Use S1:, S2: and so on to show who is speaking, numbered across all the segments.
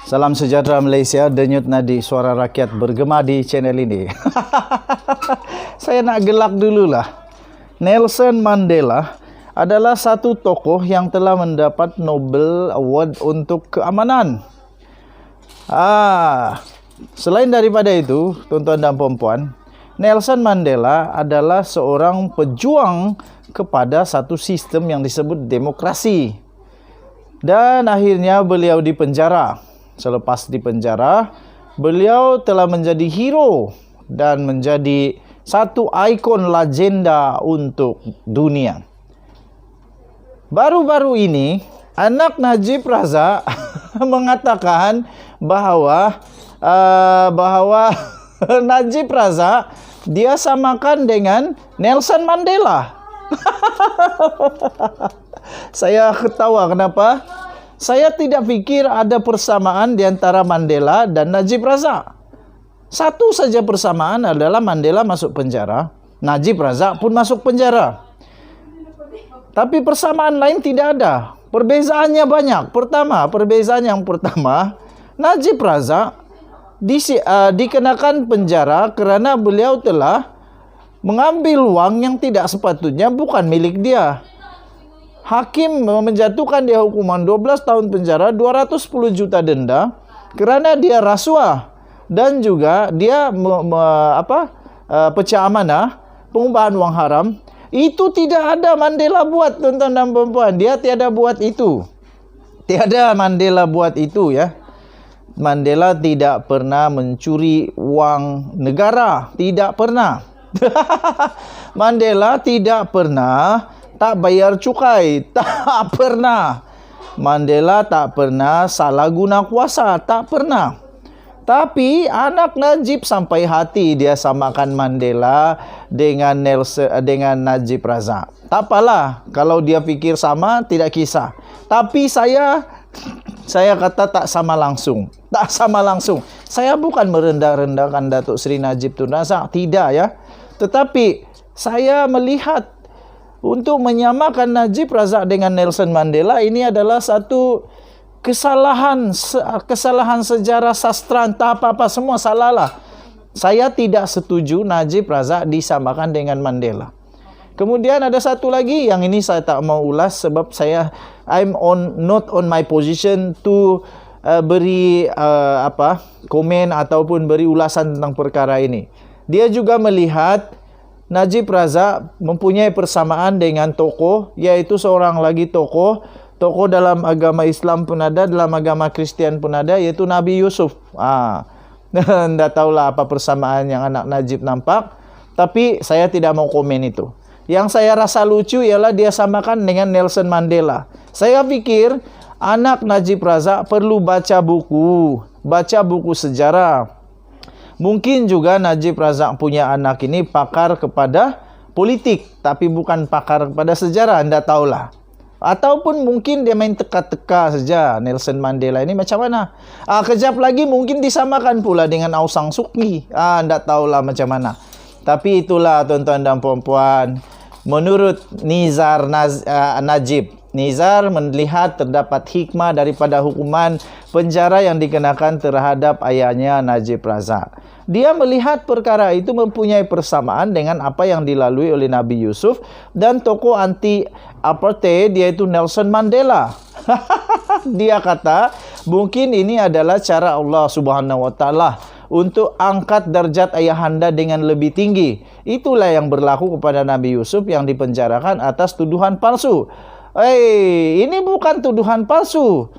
S1: Salam sejahtera Malaysia, denyut nadi suara rakyat bergema di channel ini. Saya nak gelak dululah. Nelson Mandela adalah satu tokoh yang telah mendapat Nobel Award untuk keamanan. Selain daripada itu, tuan-tuan dan puan-puan, Nelson Mandela adalah seorang pejuang kepada satu sistem yang disebut demokrasi. Dan akhirnya beliau dipenjara. Selepas dipenjara, beliau telah menjadi hero dan menjadi satu ikon legenda untuk dunia. Baru-baru ini, anak Najib Razak mengatakan bahwa Najib Razak dia samakan dengan Nelson Mandela. Saya ketawa, kenapa? Saya tidak fikir ada persamaan di antara Mandela dan Najib Razak. Satu saja persamaan adalah Mandela masuk penjara, Najib Razak pun masuk penjara. Tapi persamaan lain tidak ada. Perbezaannya banyak. Perbezaan yang pertama, Najib Razak dikenakan penjara kerana beliau telah mengambil wang yang tidak sepatutnya bukan milik dia. Hakim menjatuhkan dia hukuman 12 tahun penjara, 210 juta denda kerana dia rasuah dan juga dia pecah amanah, pengubahan wang haram. Itu tidak ada Mandela buat, tuan-tuan dan puan-puan. Dia tiada buat itu. Tiada Mandela buat itu, ya. Mandela tidak pernah mencuri wang negara, tidak pernah. Mandela tidak pernah tak bayar cukai, tak pernah. Mandela tak pernah salah guna kuasa, tak pernah. Tapi anak Najib sampai hati dia samakan Mandela dengan Najib Razak. Tak apalah, kalau dia fikir sama tidak kisah. Tapi saya kata tak sama langsung. Tak sama langsung. Saya bukan merendah-rendahkan Datuk Seri Najib Tun Razak, tidak ya. Tetapi saya melihat untuk menyamakan Najib Razak dengan Nelson Mandela ini adalah satu kesalahan sejarah sastra, entah apa-apa, semua salah lah. Saya tidak setuju Najib Razak disamakan dengan Mandela. Kemudian ada satu lagi yang ini saya tak mau ulas sebab not on my position to beri komen ataupun beri ulasan tentang perkara ini. Dia juga melihat Najib Razak mempunyai persamaan dengan tokoh, yaitu seorang lagi tokoh dalam agama Islam pun ada, dalam agama Kristian pun ada, yaitu Nabi Yusuf. Anda tahulah apa persamaan yang anak Najib nampak, tapi saya tidak mau komen itu. Yang saya rasa lucu ialah dia samakan dengan Nelson Mandela. Saya pikir anak Najib Razak perlu baca buku sejarah. Mungkin juga Najib Razak punya anak ini pakar kepada politik, tapi bukan pakar kepada sejarah, anda tahulah. Ataupun mungkin dia main teka-teka saja. Nelson Mandela ini macam mana? Kejap lagi mungkin disamakan pula dengan Aung San Suu Kyi. Anda tahulah macam mana. Tapi itulah tuan-tuan dan puan-puan. Menurut Nizar Najib, Nizar melihat terdapat hikmah daripada hukuman penjara yang dikenakan terhadap ayahnya Najib Razak. Dia melihat perkara itu mempunyai persamaan dengan apa yang dilalui oleh Nabi Yusuf dan tokoh anti-apartheid yaitu Nelson Mandela. Dia kata mungkin ini adalah cara Allah Subhanahu Wa Taala untuk angkat darjat ayahanda dengan lebih tinggi. Itulah yang berlaku kepada Nabi Yusuf yang dipenjarakan atas tuduhan palsu. Ini bukan tuduhan palsu.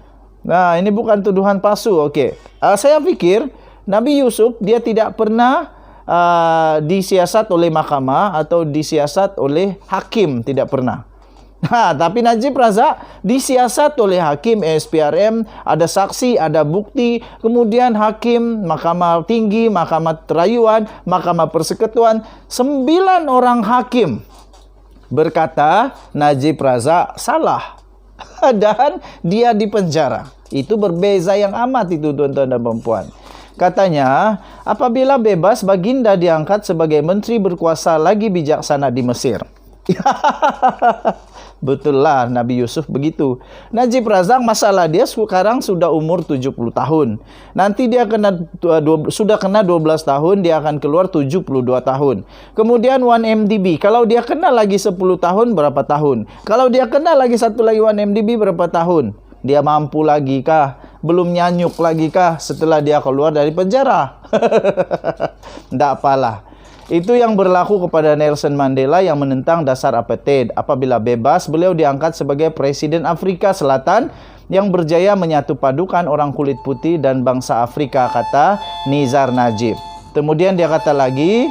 S1: Nah, ini bukan tuduhan palsu. Okey. Saya pikir Nabi Yusuf dia tidak pernah disiasat oleh mahkamah atau disiasat oleh hakim, tidak pernah. Tapi Najib Razak disiasat oleh hakim SPRM, ada saksi, ada bukti, kemudian hakim, mahkamah tinggi, mahkamah terayuan, mahkamah persekutuan, 9 orang hakim berkata Najib Razak salah dan dia dipenjara. Itu berbeza yang amat itu tuan-tuan dan puan-puan. Katanya, apabila bebas, Baginda diangkat sebagai menteri berkuasa lagi bijaksana di Mesir. Betul lah, Nabi Yusuf begitu. Najib Razak masalah dia sekarang sudah umur 70 tahun. Nanti dia sudah kena 12 tahun, dia akan keluar 72 tahun. Kemudian 1MDB, kalau dia kena lagi 10 tahun, berapa tahun? Kalau dia kena lagi satu lagi 1MDB, berapa tahun? Dia mampu lagi kah? Belum nyanyuk lagi kah setelah dia keluar dari penjara? Tidak apalah. Itu yang berlaku kepada Nelson Mandela yang menentang dasar apartheid. Apabila bebas, beliau diangkat sebagai Presiden Afrika Selatan yang berjaya menyatu padukan orang kulit putih dan bangsa Afrika, kata Nizar Najib. Kemudian dia kata lagi,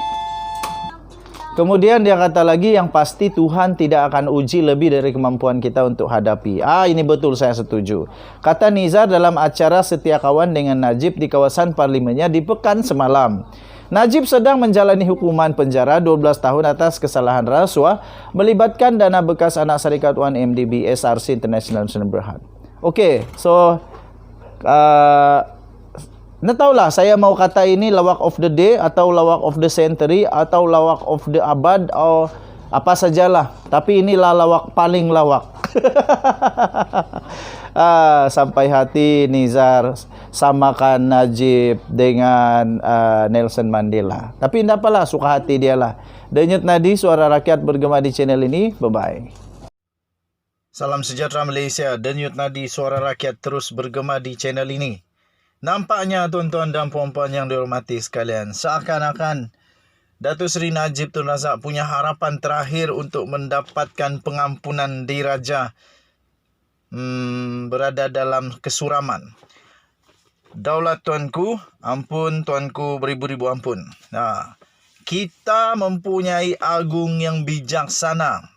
S1: yang pasti Tuhan tidak akan uji lebih dari kemampuan kita untuk hadapi. Ini betul, saya setuju. Kata Nizar dalam acara Setia Kawan dengan Najib di kawasan parlimennya di Pekan semalam. Najib sedang menjalani hukuman penjara 12 tahun atas kesalahan rasuah melibatkan dana bekas anak syarikat 1MDB SRC International Berhad. Okey, so Anda tahulah saya mau kata ini lawak of the day atau lawak of the century atau lawak of the abad atau apa sajalah. Tapi inilah lawak paling lawak. Sampai hati Nizar samakan Najib dengan Nelson Mandela. Tapi tidak apalah, suka hati dia lah. Denyut Nadi, suara rakyat bergema di channel ini. Bye-bye. Salam sejahtera Malaysia. Denyut Nadi, suara rakyat terus bergema di channel ini. Nampaknya tuan-tuan dan puan-puan yang dihormati sekalian, seakan-akan Datuk Seri Najib Tun Razak punya harapan terakhir untuk mendapatkan pengampunan diraja berada dalam kesuraman. Daulat tuanku, ampun tuanku, beribu-ribu ampun. Kita mempunyai agung yang bijaksana.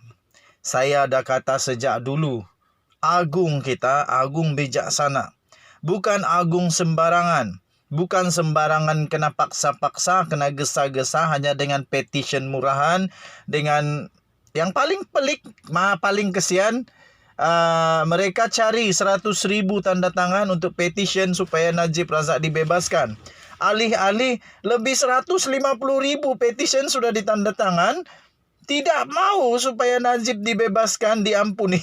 S1: Saya dah kata sejak dulu, agung kita, agung bijaksana. Bukan agung sembarangan. Bukan sembarangan kena paksa-paksa, kena gesa-gesa hanya dengan petition murahan. Dengan yang paling pelik, paling kesian, mereka cari 100,000 tanda tangan untuk petition supaya Najib Razak dibebaskan. Alih-alih lebih 150,000 petition sudah ditandatangan, tidak mau supaya Najib dibebaskan, diampuni.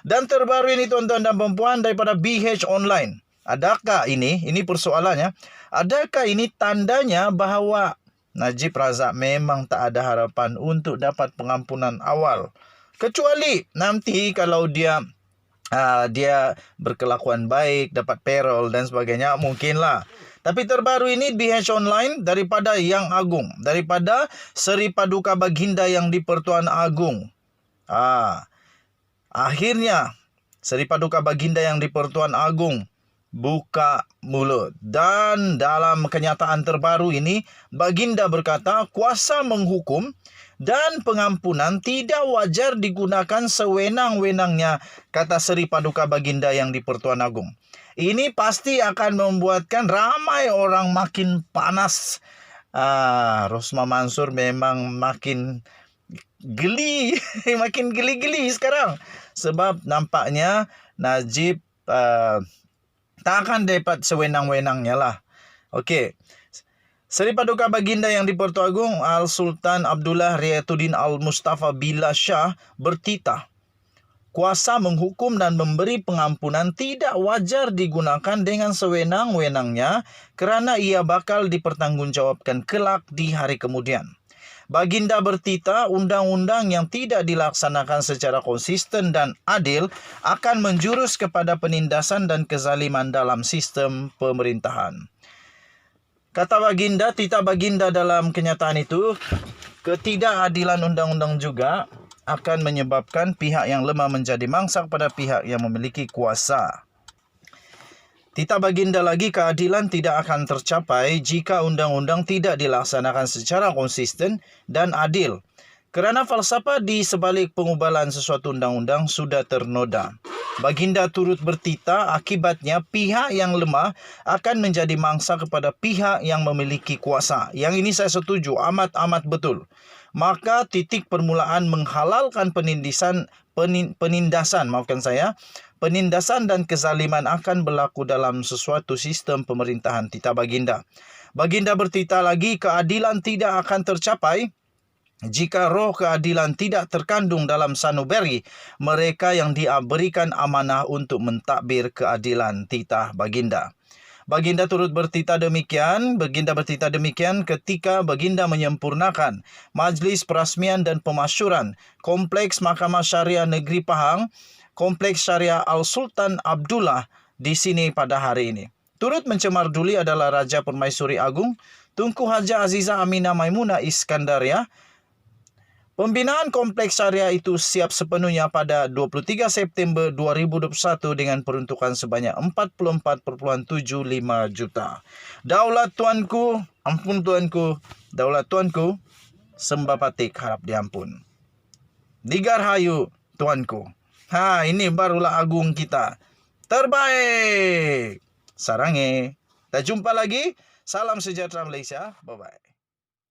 S1: Dan terbaru ini tuan-tuan dan perempuan daripada BH Online. Adakah ini persoalannya, adakah ini tandanya bahawa Najib Razak memang tak ada harapan untuk dapat pengampunan awal? Kecuali nanti kalau dia berkelakuan baik, dapat parole dan sebagainya, mungkinlah. Tapi terbaru ini BH Online daripada Yang Agung, daripada Seri Paduka Baginda yang di-Pertuan Agong. Akhirnya Seri Paduka Baginda yang di-Pertuan Agong buka mulut. Dan dalam kenyataan terbaru ini, Baginda berkata kuasa menghukum dan pengampunan tidak wajar digunakan sewenang-wenangnya, kata Seri Paduka Baginda yang di-Pertuan Agong. Ini pasti akan membuatkan ramai orang makin panas. Rosmah Mansur memang makin geli, makin geli-geli sekarang. Sebab nampaknya Najib tak akan dapat sewenang-wenangnya lah. Okey. Seri Paduka Baginda yang di-Pertuan Agong Al-Sultan Abdullah Riayatuddin Al-Mustafa Billah Shah bertitah, kuasa menghukum dan memberi pengampunan tidak wajar digunakan dengan sewenang-wenangnya kerana ia bakal dipertanggungjawabkan kelak di hari kemudian. Baginda bertitah undang-undang yang tidak dilaksanakan secara konsisten dan adil akan menjurus kepada penindasan dan kezaliman dalam sistem pemerintahan. Kata Baginda, titah Baginda dalam kenyataan itu, ketidakadilan undang-undang juga akan menyebabkan pihak yang lemah menjadi mangsa kepada pihak yang memiliki kuasa. Titah Baginda lagi, keadilan tidak akan tercapai jika undang-undang tidak dilaksanakan secara konsisten dan adil. Kerana falsafah di sebalik pengubalan sesuatu undang-undang sudah ternoda. Baginda turut bertitah akibatnya pihak yang lemah akan menjadi mangsa kepada pihak yang memiliki kuasa. Yang ini saya setuju, amat-amat betul. Maka titik permulaan menghalalkan penindasan dan kezaliman akan berlaku dalam sesuatu sistem pemerintahan, titah Baginda. Baginda bertitah lagi, keadilan tidak akan tercapai Jika roh keadilan tidak terkandung dalam sanubari mereka yang diberikan amanah untuk mentadbir keadilan, titah Baginda. Baginda turut bertitah demikian, ketika Baginda menyempurnakan Majlis Perasmian dan Pemasyuran Kompleks Mahkamah Syariah Negeri Pahang, Kompleks Syariah Al-Sultan Abdullah di sini pada hari ini. Turut mencemar duli adalah Raja Permaisuri Agung Tunku Haja Azizah Aminah Maimunah Iskandaria. Pembinaan kompleks syariah itu siap sepenuhnya pada 23 September 2021 dengan peruntukan sebanyak 44,75 juta. Daulat tuanku, ampun tuanku, daulat tuanku, sembah patik harap diampun. Digarhayu tuanku. Ini barulah agung kita. Terbaik. Sarange. Kita jumpa lagi. Salam sejahtera Malaysia. Bye-bye.